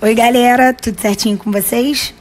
Oi galera, tudo certinho com vocês?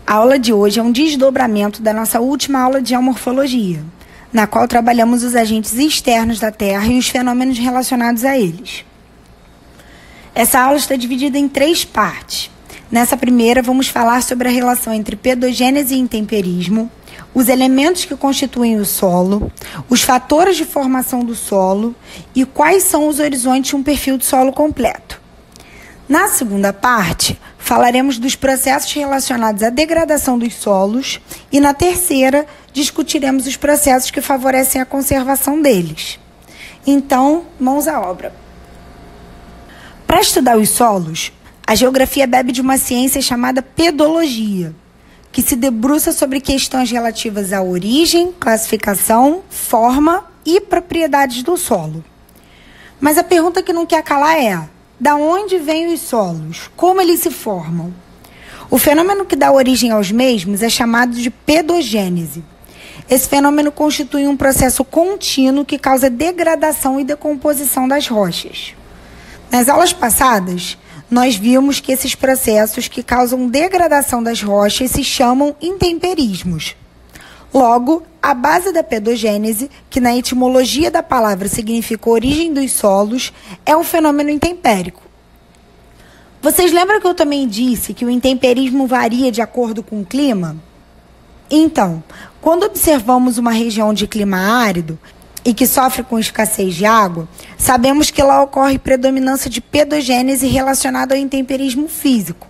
A aula de hoje é um desdobramento da nossa última aula de geomorfologia, na qual trabalhamos os agentes externos da Terra e os fenômenos relacionados a eles. Essa aula está dividida em 3 partes. Nessa primeira, vamos falar sobre a relação entre pedogênese e intemperismo, os elementos que constituem o solo, os fatores de formação do solo e quais são os horizontes de um perfil de solo completo. Na segunda parte, falaremos dos processos relacionados à degradação dos solos e, na terceira, discutiremos os processos que favorecem a conservação deles. Então, mãos à obra. Para estudar os solos, a geografia bebe de uma ciência chamada pedologia, que se debruça sobre questões relativas à origem, classificação, forma e propriedades do solo. Mas a pergunta que não quer calar é: da onde vêm os solos? Como eles se formam? O fenômeno que dá origem aos mesmos é chamado de pedogênese. Esse fenômeno constitui um processo contínuo que causa degradação e decomposição das rochas. Nas aulas passadas, nós vimos que esses processos que causam degradação das rochas se chamam intemperismos. Logo, a base da pedogênese, que na etimologia da palavra significa origem dos solos, é um fenômeno intempérico. Vocês lembram que eu também disse que o intemperismo varia de acordo com o clima? Então, quando observamos uma região de clima árido e que sofre com escassez de água, sabemos que lá ocorre predominância de pedogênese relacionada ao intemperismo físico.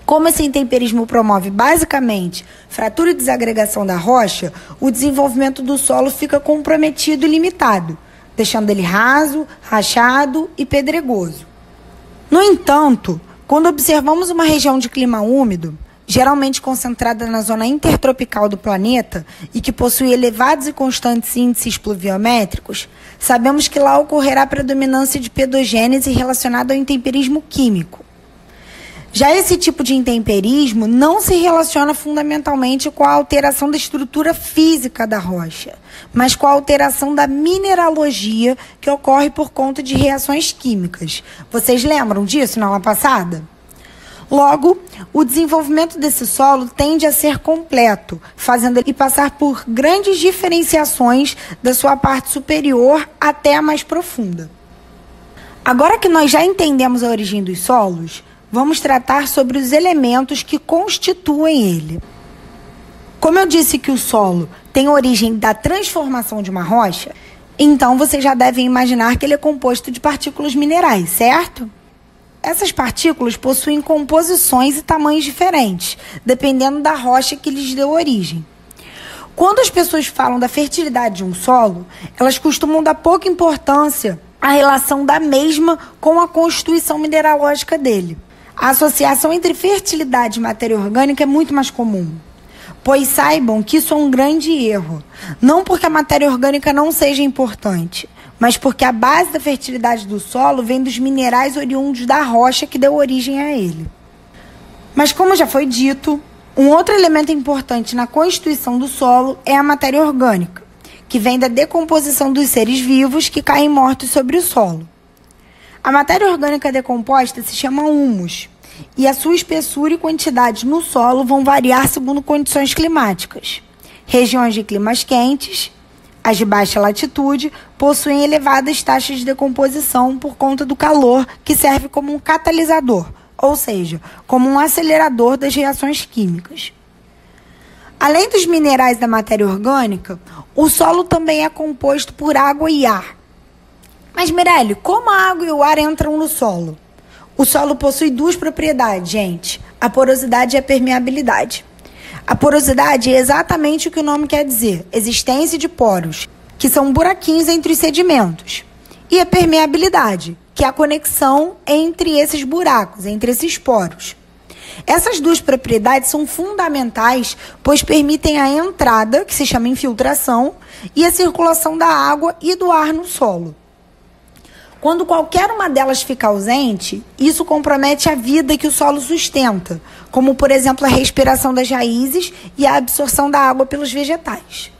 Como esse intemperismo promove basicamente fratura e desagregação da rocha, o desenvolvimento do solo fica comprometido e limitado, deixando ele raso, rachado e pedregoso. No entanto, quando observamos uma região de clima úmido, geralmente concentrada na zona intertropical do planeta e que possui elevados e constantes índices pluviométricos, sabemos que lá ocorrerá predominância de pedogênese relacionada ao intemperismo químico. Já esse tipo de intemperismo não se relaciona fundamentalmente com a alteração da estrutura física da rocha, mas com a alteração da mineralogia que ocorre por conta de reações químicas. Vocês lembram disso na aula passada? Logo, o desenvolvimento desse solo tende a ser completo, fazendo ele passar por grandes diferenciações da sua parte superior até a mais profunda. Agora que nós já entendemos a origem dos solos, vamos tratar sobre os elementos que constituem ele. Como eu disse que o solo tem origem da transformação de uma rocha, então vocês já devem imaginar que ele é composto de partículas minerais, certo? Essas partículas possuem composições e tamanhos diferentes, dependendo da rocha que lhes deu origem. Quando as pessoas falam da fertilidade de um solo, elas costumam dar pouca importância à relação da mesma com a constituição mineralógica dele. A associação entre fertilidade e matéria orgânica é muito mais comum, pois saibam que isso é um grande erro, não porque a matéria orgânica não seja importante, mas porque a base da fertilidade do solo vem dos minerais oriundos da rocha que deu origem a ele. Mas como já foi dito, um outro elemento importante na constituição do solo é a matéria orgânica, que vem da decomposição dos seres vivos que caem mortos sobre o solo. A matéria orgânica decomposta se chama humus, e a sua espessura e quantidade no solo vão variar segundo condições climáticas. Regiões de climas quentes, as de baixa latitude, possuem elevadas taxas de decomposição por conta do calor, que serve como um catalisador, ou seja, como um acelerador das reações químicas. Além dos minerais da matéria orgânica, o solo também é composto por água e ar. Mas, Mirelle, como a água e o ar entram no solo? O solo possui 2 propriedades, gente: a porosidade e a permeabilidade. A porosidade é exatamente o que o nome quer dizer, existência de poros, que são buraquinhos entre os sedimentos. E a permeabilidade, que é a conexão entre esses buracos, entre esses poros. Essas 2 propriedades são fundamentais, pois permitem a entrada, que se chama infiltração, e a circulação da água e do ar no solo. Quando qualquer uma delas fica ausente, isso compromete a vida que o solo sustenta, como, por exemplo, a respiração das raízes e a absorção da água pelos vegetais.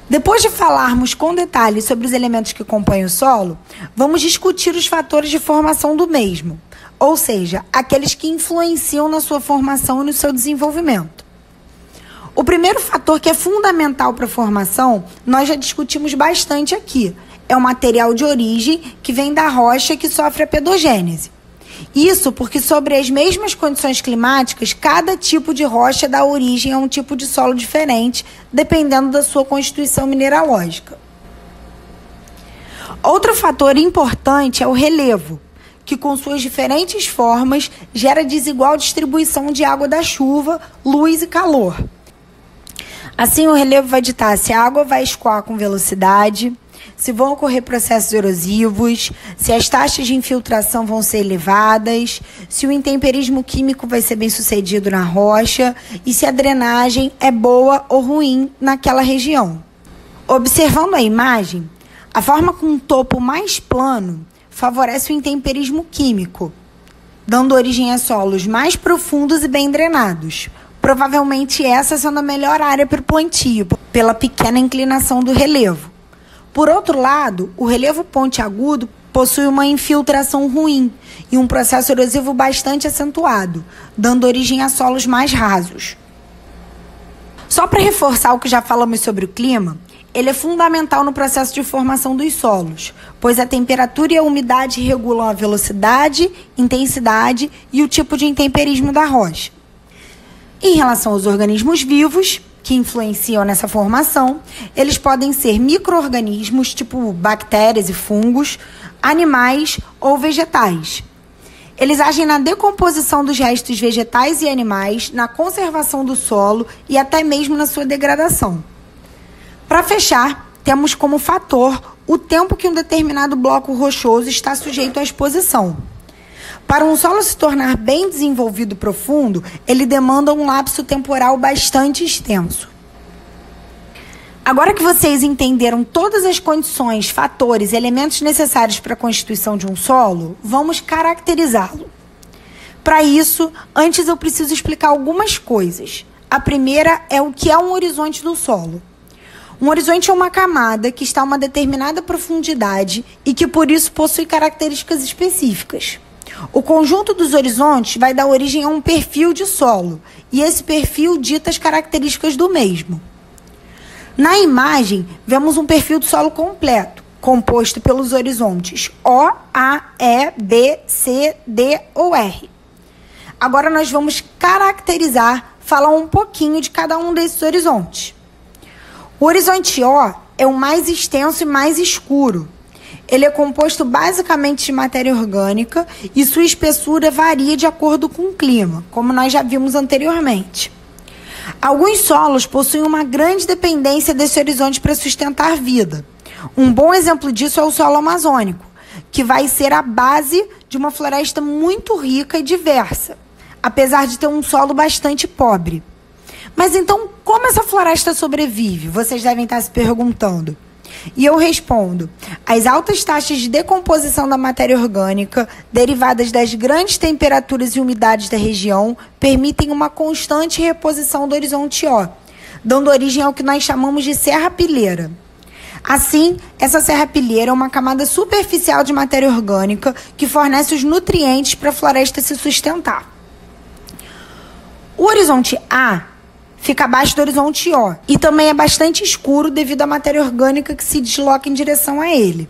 Depois de falarmos com detalhes sobre os elementos que compõem o solo, vamos discutir os fatores de formação do mesmo. ou seja, aqueles que influenciam na sua formação e no seu desenvolvimento. O primeiro fator que é fundamental para a formação, nós já discutimos bastante aqui, é o material de origem que vem da rocha que sofre a pedogênese. Isso porque, sobre as mesmas condições climáticas, cada tipo de rocha dá origem a um tipo de solo diferente, dependendo da sua constituição mineralógica. Outro fator importante é o relevo, que com suas diferentes formas gera desigual distribuição de água da chuva, luz e calor. Assim, o relevo vai ditar se a água vai escoar com velocidade, se vão ocorrer processos erosivos, se as taxas de infiltração vão ser elevadas, se o intemperismo químico vai ser bem sucedido na rocha e se a drenagem é boa ou ruim naquela região. Observando a imagem, a forma com um topo mais plano favorece o intemperismo químico, dando origem a solos mais profundos e bem drenados. Provavelmente essa sendo a melhor área para o plantio, pela pequena inclinação do relevo. Por outro lado, o relevo pontiagudo possui uma infiltração ruim e um processo erosivo bastante acentuado, dando origem a solos mais rasos. Só para reforçar o que já falamos sobre o clima, ele é fundamental no processo de formação dos solos, pois a temperatura e a umidade regulam a velocidade, intensidade e o tipo de intemperismo da rocha. Em relação aos organismos vivos, que influenciam nessa formação, eles podem ser micro-organismos, tipo bactérias e fungos, animais ou vegetais. Eles agem na decomposição dos restos vegetais e animais, na conservação do solo e até mesmo na sua degradação. Para fechar, temos como fator o tempo que um determinado bloco rochoso está sujeito à exposição. Para um solo se tornar bem desenvolvido e profundo, ele demanda um lapso temporal bastante extenso. Agora que vocês entenderam todas as condições, fatores, elementos necessários para a constituição de um solo, vamos caracterizá-lo. Para isso, antes eu preciso explicar algumas coisas. A primeira é o que é um horizonte do solo. Um horizonte é uma camada que está a uma determinada profundidade e que, por isso, possui características específicas. O conjunto dos horizontes vai dar origem a um perfil de solo, e esse perfil dita as características do mesmo. Na imagem, vemos um perfil de solo completo, composto pelos horizontes O, A, E, B, C, D ou R. Agora nós vamos caracterizar, falar um pouquinho de cada um desses horizontes. O horizonte O é o mais extenso e mais escuro. Ele é composto basicamente de matéria orgânica e sua espessura varia de acordo com o clima, como nós já vimos anteriormente. Alguns solos possuem uma grande dependência desse horizonte para sustentar vida. Um bom exemplo disso é o solo amazônico, que vai ser a base de uma floresta muito rica e diversa, apesar de ter um solo bastante pobre. Mas então, como essa floresta sobrevive? Vocês devem estar se perguntando. E eu respondo: as altas taxas de decomposição da matéria orgânica, derivadas das grandes temperaturas e umidades da região, permitem uma constante reposição do horizonte O, dando origem ao que nós chamamos de serrapilheira. Assim, essa serrapilheira é uma camada superficial de matéria orgânica que fornece os nutrientes para a floresta se sustentar. O horizonte A fica abaixo do horizonte O e também é bastante escuro devido à matéria orgânica que se desloca em direção a ele.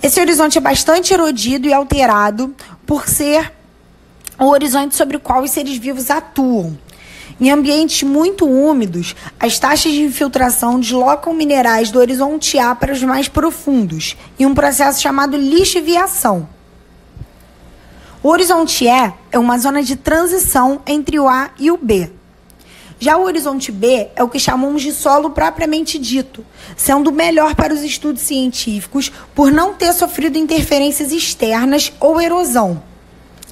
Esse horizonte é bastante erodido e alterado por ser o horizonte sobre o qual os seres vivos atuam. Em ambientes muito úmidos, as taxas de infiltração deslocam minerais do horizonte A para os mais profundos, em um processo chamado lixiviação. O horizonte E é uma zona de transição entre o A e o B. Já o horizonte B é o que chamamos de solo propriamente dito, sendo melhor para os estudos científicos por não ter sofrido interferências externas ou erosão.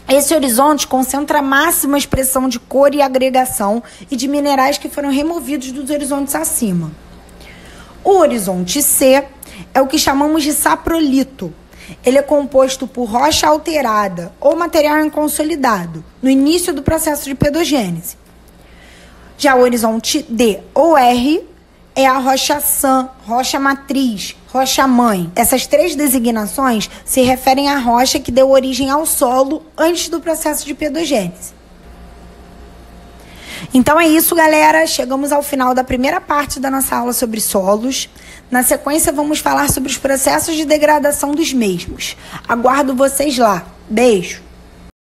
Esse horizonte concentra a máxima expressão de cor e agregação e de minerais que foram removidos dos horizontes acima. O horizonte C é o que chamamos de saprolito. Ele é composto por rocha alterada ou material inconsolidado, no início do processo de pedogênese. Já o horizonte D ou R é a rocha sã, rocha matriz, rocha-mãe. Essas 3 designações se referem à rocha que deu origem ao solo antes do processo de pedogênese. Então é isso, galera. Chegamos ao final da primeira parte da nossa aula sobre solos. Na sequência, vamos falar sobre os processos de degradação dos mesmos. Aguardo vocês lá. Beijo!